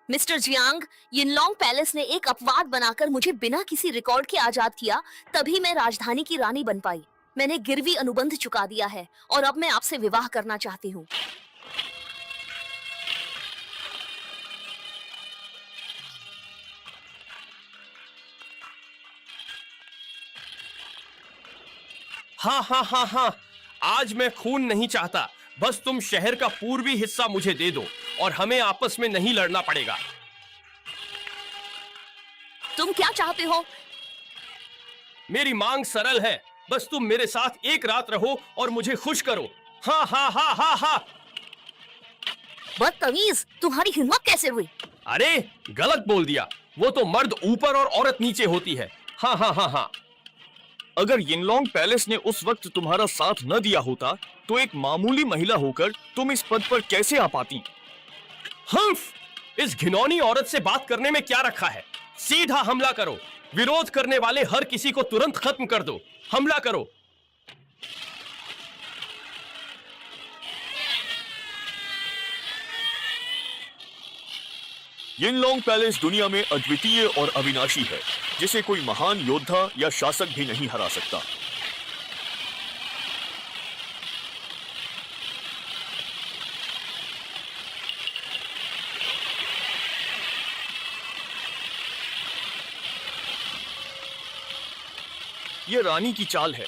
Mister Jiang, यिनलॉन्ग palace ने एक अपवाद बनाकर मुझे बिना किसी रिकॉर्ड के आजाद किया, तभी मैं राजधानी की रानी बन पाई। मैंने गिरवी अनुबंध चुका दिया है और अब मैं आपसे विवाह करना चाहती हूँ। हाँ हाँ हाँ हाँ, आज मैं खून नहीं चाहता। बस तुम शहर का पूर्वी हिस्सा मुझे दे दो और हमें आपस में नहीं लड़ना पड़ेगा। तुम क्या चाहते हो? मेरी मांग सरल है, बस तुम मेरे साथ एक रात रहो और मुझे खुश करो। हाँ हाँ हाँ हाँ हाँ। बदतमीज, तुम्हारी हिम्मत कैसे हुई? अरे गलत बोल दिया, वो तो मर्द ऊपर और औरत नीचे होती है। हाँ हाँ हाँ हाँ। अगर यिनलॉन्ग पैलेस ने उस वक्त तुम्हारा साथ न दिया होता तो एक मामूली महिला होकर तुम इस पद पर कैसे आ पाती? हम्फ, इस घिनौनी औरत से बात करने में क्या रखा है? सीधा हमला करो। विरोध करने वाले हर किसी को तुरंत खत्म कर दो। हमला करो। यिनलॉन्ग पैलेस दुनिया में अद्वितीय और अविनाशी है, जिसे कोई महान योद्धा या शासक भी नहीं हरा सकता। ये रानी की चाल है।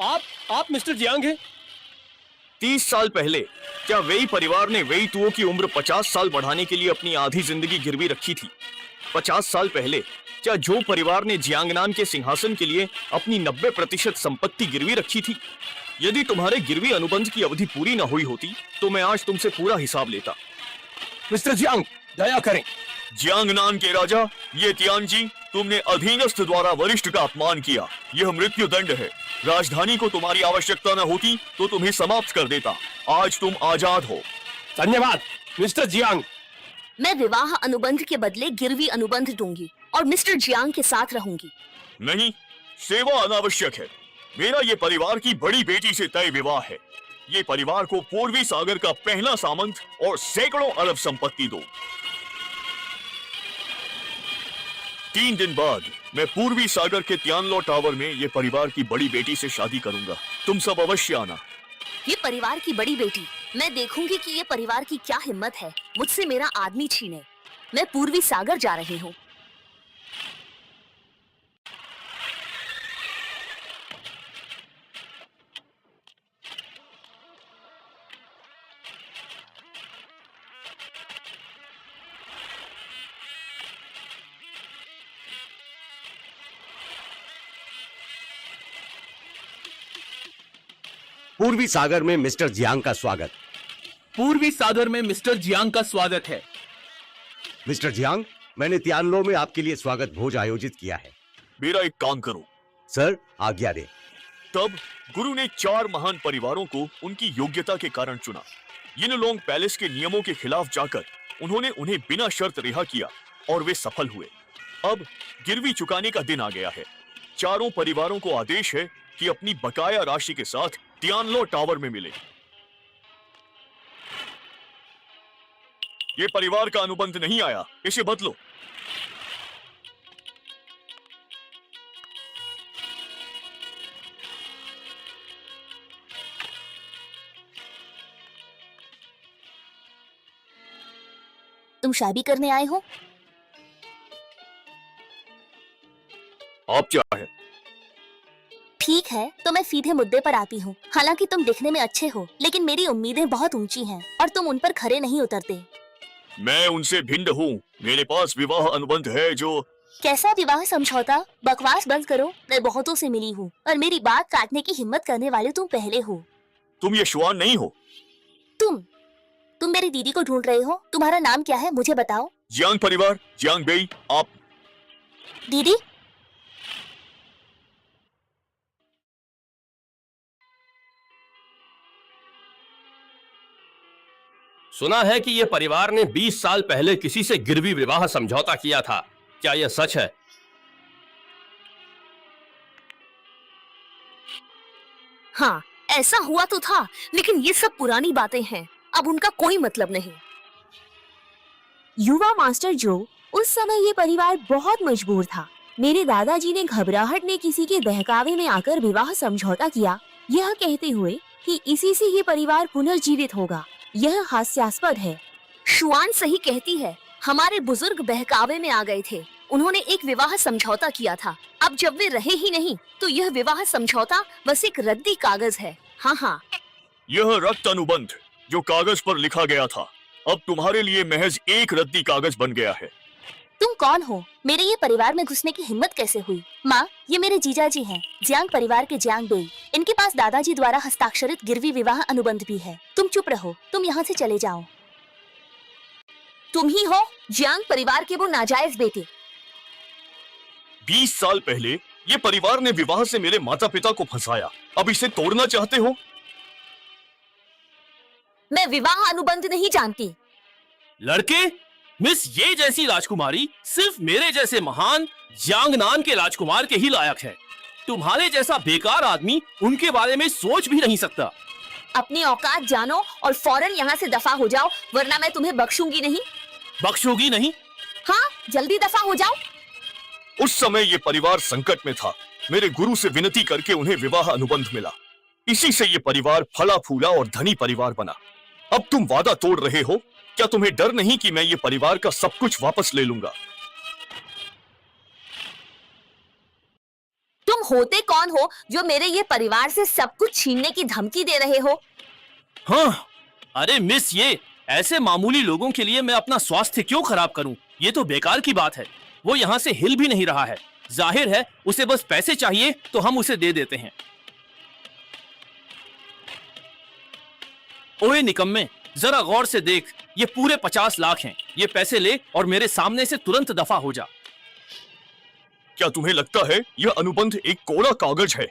आप मिस्टर जियांग हैं? 30 साल पहले क्या वेई परिवार ने वेई तुओ की उम्र 50 साल बढ़ाने के लिए अपनी आधी जिंदगी गिरवी रखी थी? 50 साल पहले क्या जो परिवार ने जियांगनान के सिंहासन के लिए अपनी 90% संपत्ति गिरवी रखी थी? यदि तुम्हारे गिरवी अनुबंध की अवधि पूरी न हुई होती तो मैं आज तुमसे पूरा हिसाब लेता। मिस्टर जियांग, दया करें। जियांगनान के राजा, ये तियानजी, तुमने अधीनस्थ द्वारा वरिष्ठ का अपमान किया। यह मृत्यु दंड है। राजधानी को तुम्हारी आवश्यकता न होती तो तुम्हें समाप्त कर देता। आज तुम आजाद हो। धन्यवाद मिस्टर जियांग। मैं विवाह अनुबंध के बदले गिरवी अनुबंध दूंगी और मिस्टर जियांग के साथ रहूंगी। नहीं, सेवा अनावश्यक है। मेरा ये परिवार की बड़ी बेटी से तय विवाह है। ये परिवार को पूर्वी सागर का पहला सामंत और सैकड़ों अरब संपत्ति दो। 3 दिन बाद मैं पूर्वी सागर के तियानलो टावर में ये परिवार की बड़ी बेटी से शादी करूंगा। तुम सब अवश्य आना। ये परिवार की बड़ी बेटी, मैं देखूंगी कि ये परिवार की क्या हिम्मत है मुझसे मेरा आदमी छीने। मैं पूर्वी सागर जा रही हूँ। पूर्वी सागर में मिस्टर जियांग का स्वागत। पूर्वी सागर में मिस्टर जियांग का स्वागत है। मिस्टर जियांग, मैंने तियानलो में आपके लिए स्वागत भोज आयोजित किया है। मेरा एक काम करो। सर, आज्ञा दें। तब गुरु ने 4 महान परिवारों को उनकी योग्यता के कारण चुना। यिनलॉन्ग पैलेस के नियमों के खिलाफ जाकर उन्होंने उन्हें बिना शर्त रिहा किया और वे सफल हुए। अब गिरवी चुकाने का दिन आ गया है। चारों परिवारों को आदेश है कि अपनी बकाया राशि के साथ तियानलो टावर में मिले। ये परिवार का अनुबंध नहीं आया, इसे बदलो। तुम शादी करने आए हो? आप क्या है? ठीक है, तो मैं सीधे मुद्दे पर आती हूँ। हालांकि तुम दिखने में अच्छे हो, लेकिन मेरी उम्मीदें बहुत ऊंची हैं और तुम उन पर खरे नहीं उतरते। मैं उनसे भिन्न हूँ। मेरे पास विवाह अनुबंध है जो... कैसा विवाह समझौता? बकवास बंद करो। मैं बहुतों से मिली हूँ और मेरी बात काटने की हिम्मत करने वाले तुम पहले हो। तुम ये शुआन नहीं हो। तुम मेरी दीदी को ढूंढ रहे हो। तुम्हारा नाम क्या है, मुझे बताओ। जियांग परिवार, जियांग बेई। आप... दीदी? सुना है कि यह परिवार ने 20 साल पहले किसी से गिरवी विवाह समझौता किया था। क्या यह सच है? हाँ, ऐसा हुआ तो था, लेकिन ये सब पुरानी बातें हैं। अब उनका कोई मतलब नहीं। युवा मास्टर जो, उस समय ये परिवार बहुत मजबूर था। मेरे दादाजी ने घबराहट में किसी के बहकावे में आकर विवाह समझौता किया, यह कहते हुए कि इसी से ये परिवार पुनर्जीवित होगा। यह हास्यास्पद है। शुआन सही कहती है। हमारे बुजुर्ग बहकावे में आ गए थे। उन्होंने एक विवाह समझौता किया था। अब जब वे रहे ही नहीं तो यह विवाह समझौता बस एक रद्दी कागज है। हाँ हाँ, यह रक्त अनुबंध जो कागज पर लिखा गया था, अब तुम्हारे लिए महज एक रद्दी कागज बन गया है। तुम कौन हो? मेरे ये परिवार में घुसने की हिम्मत कैसे हुई? माँ, ये मेरे जीजाजी हैं, जियांग परिवार के जियांग बेई। इनके पास दादाजी द्वारा हस्ताक्षरित गिरवी विवाह अनुबंध भी है। तुम चुप रहो, तुम यहाँ से चले जाओ। तुम ही हो जियांग परिवार के वो नाजायज बेटे। 20 साल पहले ये परिवार ने विवाह से मेरे माता पिता को फंसाया, अब इसे तोड़ना चाहते हो? मैं विवाह अनुबंध नहीं जानती। लड़के, मिस ये जैसी राजकुमारी सिर्फ मेरे जैसे महान जियांगनान के राजकुमार के ही लायक है। तुम्हारे जैसा बेकार आदमी उनके बारे में सोच भी नहीं सकता। अपनी औकात जानो और फौरन यहाँ से दफा हो जाओ, वरना मैं तुम्हें बख्शूंगी नहीं। बख्शोगी नहीं? हाँ, जल्दी दफा हो जाओ। उस समय ये परिवार संकट में था। मेरे गुरु से विनती करके उन्हें विवाह अनुबंध मिला। इसी से ये परिवार फला फूला और धनी परिवार बना। अब तुम वादा तोड़ रहे हो? क्या तुम्हें डर नहीं कि मैं ये परिवार का सब कुछ वापस ले लूंगा? तुम होते कौन हो जो मेरे ये परिवार से सब कुछ छीनने की धमकी दे रहे हो? हाँ, अरे मिस, ये ऐसे मामूली लोगों के लिए मैं अपना स्वास्थ्य क्यों खराब करूं? ये तो बेकार की बात है। वो यहाँ से हिल भी नहीं रहा है। जाहिर है उसे बस पैसे चाहिए तो हम उसे दे देते हैं। ओए निकम्मे, जरा गौर से देख, ये पूरे 50 लाख हैं। ये पैसे ले और मेरे सामने से तुरंत दफा हो जा। क्या तुम्हें लगता है यह अनुबंध एक कोरा कागज है?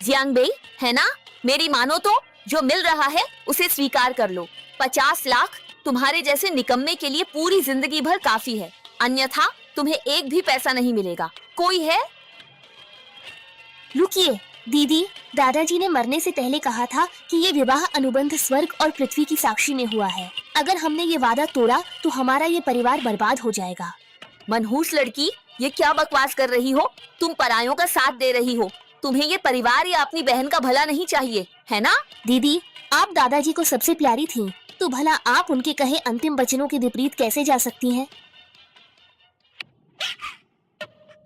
जियांग बेई, है ना? मेरी मानो तो जो मिल रहा है उसे स्वीकार कर लो। 50 लाख तुम्हारे जैसे निकम्मे के लिए पूरी जिंदगी भर काफी है, अन्यथा तुम्हें एक भी पैसा नहीं मिलेगा। कोई है? रुकिए दीदी, दादाजी ने मरने से पहले कहा था कि ये विवाह अनुबंध स्वर्ग और पृथ्वी की साक्षी में हुआ है। अगर हमने ये वादा तोड़ा तो हमारा ये परिवार बर्बाद हो जाएगा। मनहूस लड़की, ये क्या बकवास कर रही हो? तुम परायों का साथ दे रही हो। तुम्हें ये परिवार या अपनी बहन का भला नहीं चाहिए, है ना? दीदी, आप दादाजी को सबसे प्यारी थी, तो भला आप उनके कहे अंतिम वचनों के विपरीत कैसे जा सकती हैं?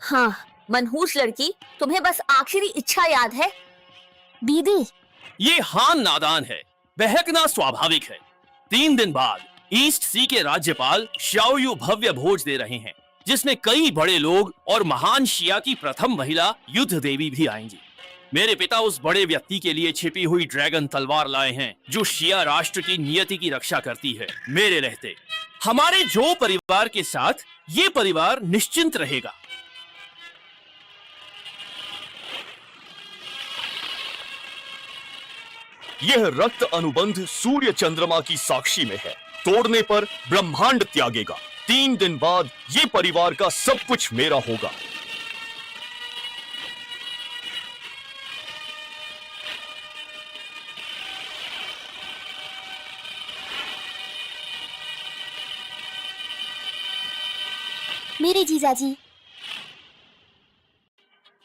हाँ, मनहूस लड़की, तुम्हें बस आखिरी इच्छा याद है। दीदी, ये हान नादान है, बहकना स्वाभाविक है। 3 दिन बाद ईस्ट सी के राज्यपाल शाओयू भव्य भोज दे रहे हैं, जिसमें कई बड़े लोग और महान शिया की प्रथम महिला युद्ध देवी भी आएंगी। मेरे पिता उस बड़े व्यक्ति के लिए छिपी हुई ड्रैगन तलवार लाए हैं, जो शिया राष्ट्र की नियति की रक्षा करती है। मेरे रहते हमारे जो परिवार के साथ ये परिवार निश्चिंत रहेगा। यह रक्त अनुबंध सूर्य चंद्रमा की साक्षी में है। तोड़ने पर ब्रह्मांड त्यागेगा। 3 दिन बाद ये परिवार का सब कुछ मेरा होगा। मेरे जीजाजी,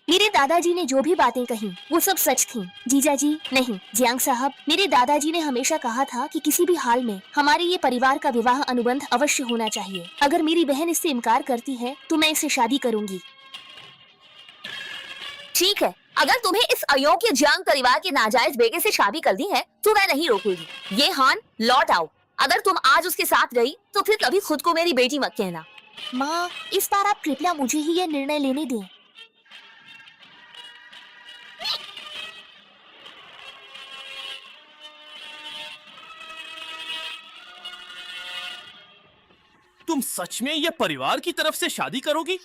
मेरे दादाजी ने जो भी बातें कही वो सब सच थी। जीजाजी नहीं, जियांग साहब, मेरे दादाजी ने हमेशा कहा था कि किसी भी हाल में हमारे ये परिवार का विवाह अनुबंध अवश्य होना चाहिए। अगर मेरी बहन इससे इनकार करती है तो मैं इससे शादी करूंगी। ठीक है, अगर तुम्हें इस अयोग्य जियांग परिवार के नाजायज बेटे से शादी करनी है तो मैं नहीं रोकूंगी। ये हान, लौट आओ। अगर तुम आज उसके साथ गई तो फिर कभी खुद को मेरी बेटी मत कहना। माँ, इस बार आप कृपया मुझे ही यह निर्णय लेने दें। तुम सच में ये परिवार की तरफ से शादी करोगी?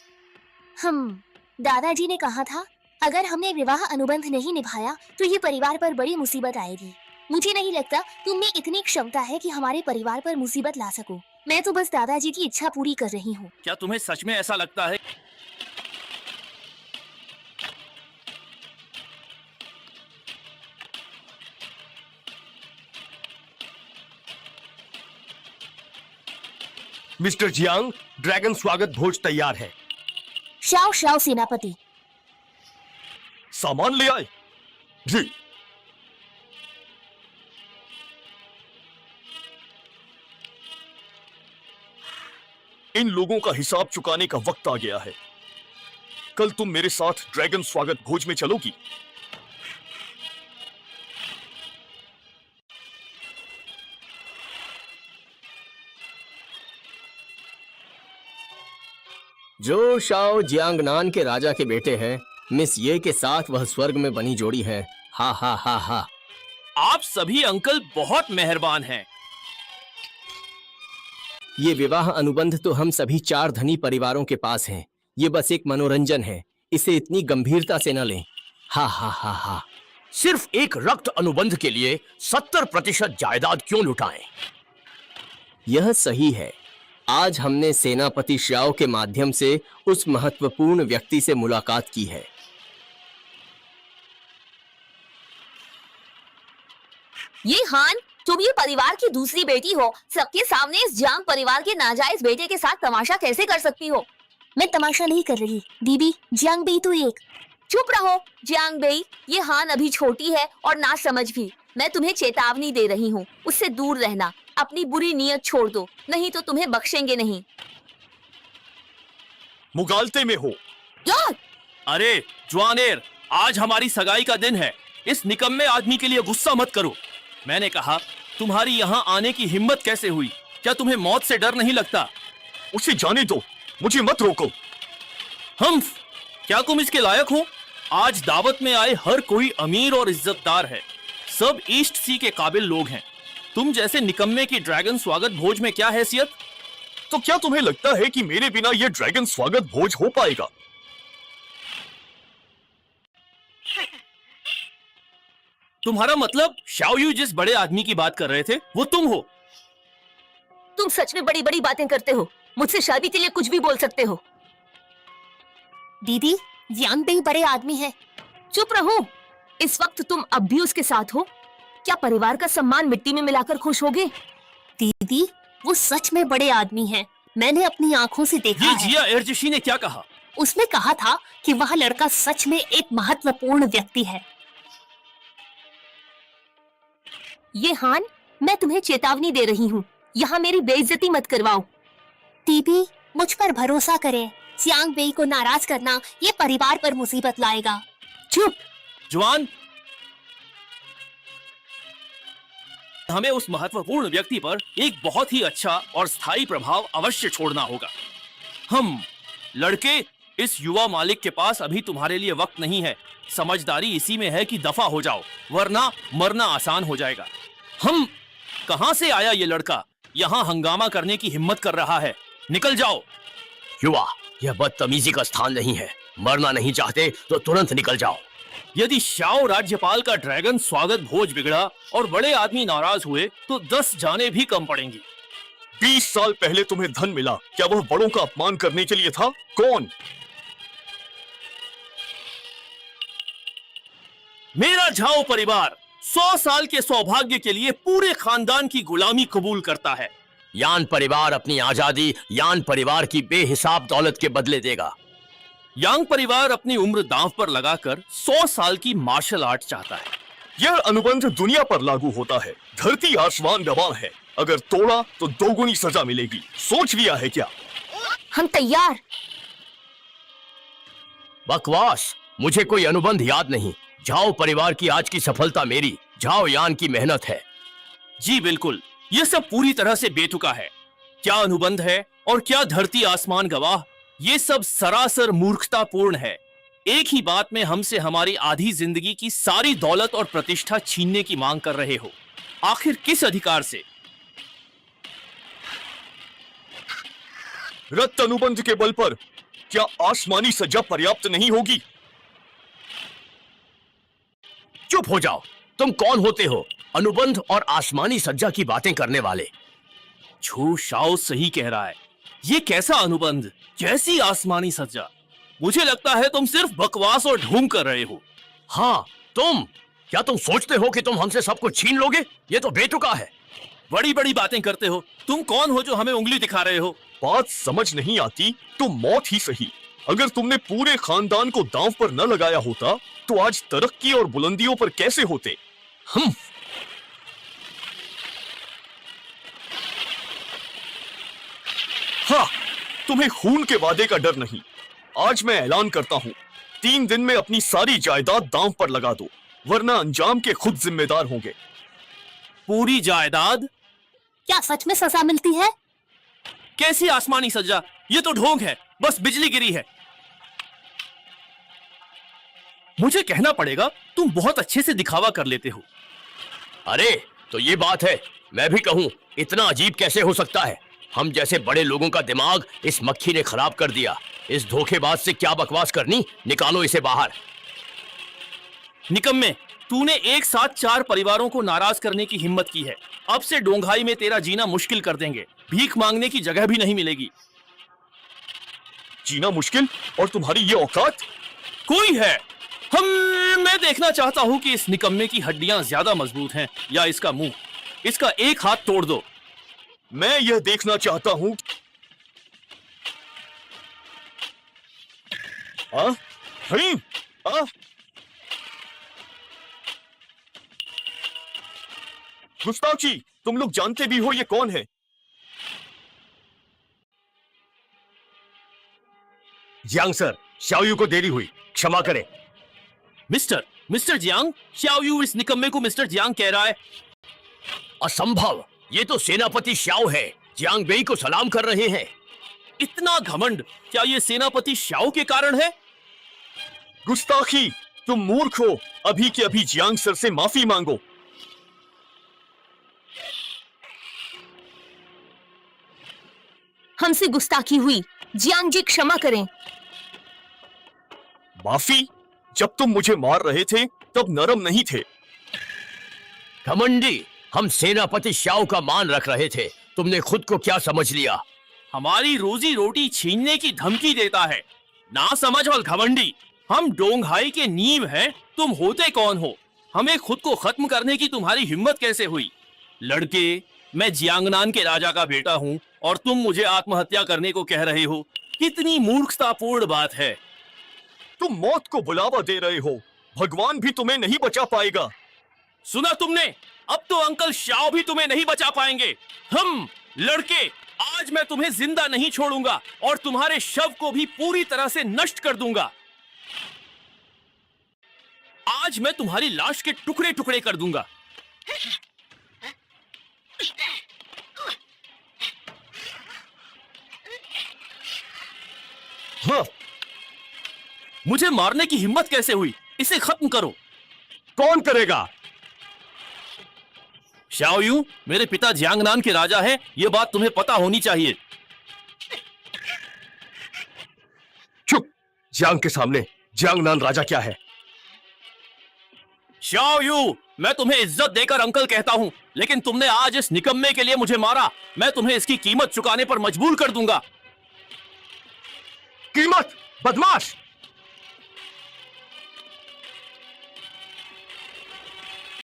दादाजी ने कहा था अगर हमने विवाह अनुबंध नहीं निभाया तो ये परिवार पर बड़ी मुसीबत आएगी। मुझे नहीं लगता तुम में इतनी क्षमता है कि हमारे परिवार पर मुसीबत ला सको। मैं तो बस दादाजी की इच्छा पूरी कर रही हूँ। क्या तुम्हें सच में ऐसा लगता है? मिस्टर जियांग, ड्रैगन स्वागत भोज तैयार है। शाओ शाओ सेनापति। सामान ले आए? जी। इन लोगों का हिसाब चुकाने का वक्त आ गया है। कल तुम मेरे साथ ड्रैगन स्वागत भोज में चलोगी? जो शाओ जियांगनान के राजा के बेटे हैं, मिस ये के साथ वह स्वर्ग में बनी जोड़ी है। हा हा हा हा। आप सभी अंकल बहुत मेहरबान हैं। ये विवाह अनुबंध तो हम सभी 4 धनी परिवारों के पास हैं। ये बस एक मनोरंजन है, इसे इतनी गंभीरता से न लें। हा हा हा हा। सिर्फ एक रक्त अनुबंध के लिए 70% जायदाद क्यों लुटाएं? यह सही है। आज हमने सेनापति श्याओ के माध्यम से उस महत्वपूर्ण व्यक्ति से मुलाकात की है। ये हान, तुम ये परिवार की दूसरी बेटी हो। सबके सामने इस जियांग परिवार के नाजायज बेटे के साथ तमाशा कैसे कर सकती हो? मैं तमाशा नहीं कर रही दीदी। जियांग बेई तो एक। चुप रहो जियांग बेई। ये हान अभी छोटी है और ना समझ भी। मैं तुम्हें चेतावनी दे रही हूँ, उससे दूर रहना। अपनी बुरी नीयत छोड़ दो, नहीं तो तुम्हें बख्शेंगे नहीं। मुगालते में हो। यार! अरे ज्वानेर, आज हमारी सगाई का दिन है। इस निकम्मे आदमी के लिए गुस्सा मत करो। मैंने कहा, तुम्हारी यहाँ आने की हिम्मत कैसे हुई? क्या तुम्हें मौत से डर नहीं लगता? उसे जाने दो, मुझे मत रोको। हम्फ, क्या तुम इसके लायक हो? आज दावत में आए हर कोई अमीर और इज्जतदार है। सब ईस्ट सी के काबिल लोग हैं। तुम जैसे निकम्मे की ड्रैगन स्वागत भोज में क्या हैसियत? तो क्या तुम्हें लगता है कि मेरे बिना यह ड्रैगन स्वागत भोज हो पाएगा? तुम्हारा मतलब शाओयू जिस बड़े आदमी की बात कर रहे थे वो तुम हो? तुम सच में बड़ी बड़ी बातें करते हो। मुझसे शादी के लिए कुछ भी बोल सकते हो। दीदी, जियांग बेई बड़े आदमी है। चुप रहो। इस वक्त तुम अब भी उसके साथ हो। क्या परिवार का सम्मान मिट्टी में मिलाकर खुश होगे? दीदी, वो सच में बड़े आदमी हैं। मैंने अपनी आंखों से देखा ये है। जिया एरजशी ने क्या कहा? उसने कहा था कि वह लड़का सच में एक महत्वपूर्ण व्यक्ति है। ये हान, मैं तुम्हें चेतावनी दे रही हूँ। यहाँ मेरी बेइज्जती मत करवाओ। दीदी, मुझ पर भरोसा करें। जियांग बेई को नाराज करना ये परिवार पर मुसीबत लाएगा। चुप। जवान, हमें उस महत्वपूर्ण व्यक्ति पर एक बहुत ही अच्छा और स्थायी प्रभाव अवश्य छोड़ना होगा। हम लड़के, इस युवा मालिक के पास अभी तुम्हारे लिए वक्त नहीं है। समझदारी इसी में है कि दफा हो जाओ, वरना मरना आसान हो जाएगा। हम कहां से आया ये लड़का? यहाँ हंगामा करने की हिम्मत कर रहा है। निकल जाओ। युवा, यह बदतमीजी का स्थान नहीं है। मरना नहीं चाहते तो तुरंत निकल जाओ। यदि शाओ राज्यपाल का ड्रैगन स्वागत भोज बिगड़ा और बड़े आदमी नाराज हुए तो 10 जाने भी कम पड़ेंगी। 20 साल पहले तुम्हें धन मिला, क्या वह बड़ों का अपमान करने के लिए था? कौन? मेरा झाओ परिवार 100 साल के सौभाग्य के लिए पूरे खानदान की गुलामी कबूल करता है। यान परिवार अपनी आजादी यान परिवार की बेहिसाब दौलत के बदले देगा। यांग परिवार अपनी उम्र दांव पर लगाकर 100 साल की मार्शल आर्ट चाहता है। यह अनुबंध दुनिया पर लागू होता है। धरती आसमान गवाह है। अगर तोड़ा तो दोगुनी सजा मिलेगी। सोच लिया है क्या? हम तैयार। बकवास, मुझे कोई अनुबंध याद नहीं। झाओ परिवार की आज की सफलता मेरी झाओ यान की मेहनत है। जी बिल्कुल, यह सब पूरी तरह से बेतुका है। क्या अनुबंध है और क्या धरती आसमान गवाह, ये सब सरासर मूर्खतापूर्ण है। एक ही बात में हमसे हमारी आधी जिंदगी की सारी दौलत और प्रतिष्ठा छीनने की मांग कर रहे हो। आखिर किस अधिकार से? रक्त अनुबंध के बल पर क्या आसमानी सजा पर्याप्त नहीं होगी? चुप हो जाओ। तुम कौन होते हो अनुबंध और आसमानी सज्जा की बातें करने वाले? छू शाओ सही कह रहा है। ये कैसा अनुबंध, कैसी आसमानी सज्जा? मुझे लगता है तुम सिर्फ बकवास और ढोंग कर रहे हो। हाँ, तुम क्या तुम सोचते हो कि तुम हमसे सब कुछ छीन लोगे? ये तो बेतुका है। बड़ी बड़ी बातें करते हो। तुम कौन हो जो हमें उंगली दिखा रहे हो? बात समझ नहीं आती तो मौत ही सही। अगर तुमने पूरे खानदान को दांव पर न लगाया होता तो आज तरक्की और बुलंदियों पर कैसे होते? हम हाँ, तुम्हें खून के वादे का डर नहीं। आज मैं ऐलान करता हूँ, 3 दिन में अपनी सारी जायदाद दांव पर लगा दो, वरना अंजाम के खुद जिम्मेदार होंगे। पूरी जायदाद? क्या सच में सजा मिलती है? कैसी आसमानी सजा? ये तो ढोंग है, बस बिजली गिरी है। मुझे कहना पड़ेगा, तुम बहुत अच्छे से दिखावा कर लेते हो। अरे तो ये बात है, मैं भी कहूँ, इतना अजीब कैसे हो सकता है? हम जैसे बड़े लोगों का दिमाग इस मक्खी ने खराब कर दिया। इस धोखेबाज से क्या बकवास करनी, निकालो इसे बाहर। निकम्मे, तूने एक साथ 4 परिवारों को नाराज करने की हिम्मत की है। अब से डोंघाई में तेरा जीना मुश्किल कर देंगे। भीख मांगने की जगह भी नहीं मिलेगी। जीना मुश्किल और तुम्हारी ये औकात? कोई है? मैं देखना चाहता हूँ कि इस निकम्मे की हड्डियां ज्यादा मजबूत हैं या इसका मुंह। इसका एक हाथ तोड़ दो। मैं यह देखना चाहता हूँ। गुस्ताची, तुम लोग जानते भी हो ये कौन है? जियांग सर, शाओयू को देरी हुई, क्षमा करें। मिस्टर जियांग, शाओयू इस निकम्मे को मिस्टर जियांग कह रहा है। असंभव, ये तो सेनापति शाओ है। जियांग बेई को सलाम कर रहे हैं। इतना घमंड, क्या ये सेनापति शाओ के कारण है? गुस्ताखी, तुम मूर्ख हो। अभी के अभी जियांग सर से माफी मांगो। हमसे गुस्ताखी हुई, जियांग जी क्षमा करें। माफी? जब तुम मुझे मार रहे थे तब नरम नहीं थे। घमंडी, हम सेनापति शाओ का मान रख रहे थे। तुमने खुद को क्या समझ लिया? हमारी रोजी रोटी छीनने की धमकी देता है। ना समझ और घमंडी, हम डोंघाई के नींव हैं। तुम होते कौन हो? हमें खुद को खत्म करने की तुम्हारी हिम्मत कैसे हुई? लड़के, मैं जियांगनान के राजा का बेटा हूँ और तुम मुझे आत्महत्या करने को कह रहे हो। कितनी मूर्खतापूर्ण बात है। तुम मौत को बुलावा दे रहे हो। भगवान भी तुम्हें नहीं बचा पाएगा। सुना तुमने? अब तो अंकल शाओ भी तुम्हें नहीं बचा पाएंगे। हम लड़के, आज मैं तुम्हें जिंदा नहीं छोड़ूंगा और तुम्हारे शव को भी पूरी तरह से नष्ट कर दूंगा। आज मैं तुम्हारी लाश के टुकड़े टुकड़े कर दूंगा। हाँ, मुझे मारने की हिम्मत कैसे हुई? इसे खत्म करो। कौन करेगा? शाओयू मेरे पिता जियांगनान के राजा हैं, यह बात तुम्हें पता होनी चाहिए। चुप! जियांग के सामने जियांगनान राजा क्या है? शाओयू, मैं तुम्हें इज्जत देकर अंकल कहता हूं, लेकिन तुमने आज इस निकम्मे के लिए मुझे मारा। मैं तुम्हें इसकी कीमत चुकाने पर मजबूर कर दूंगा। कीमत? बदमाश!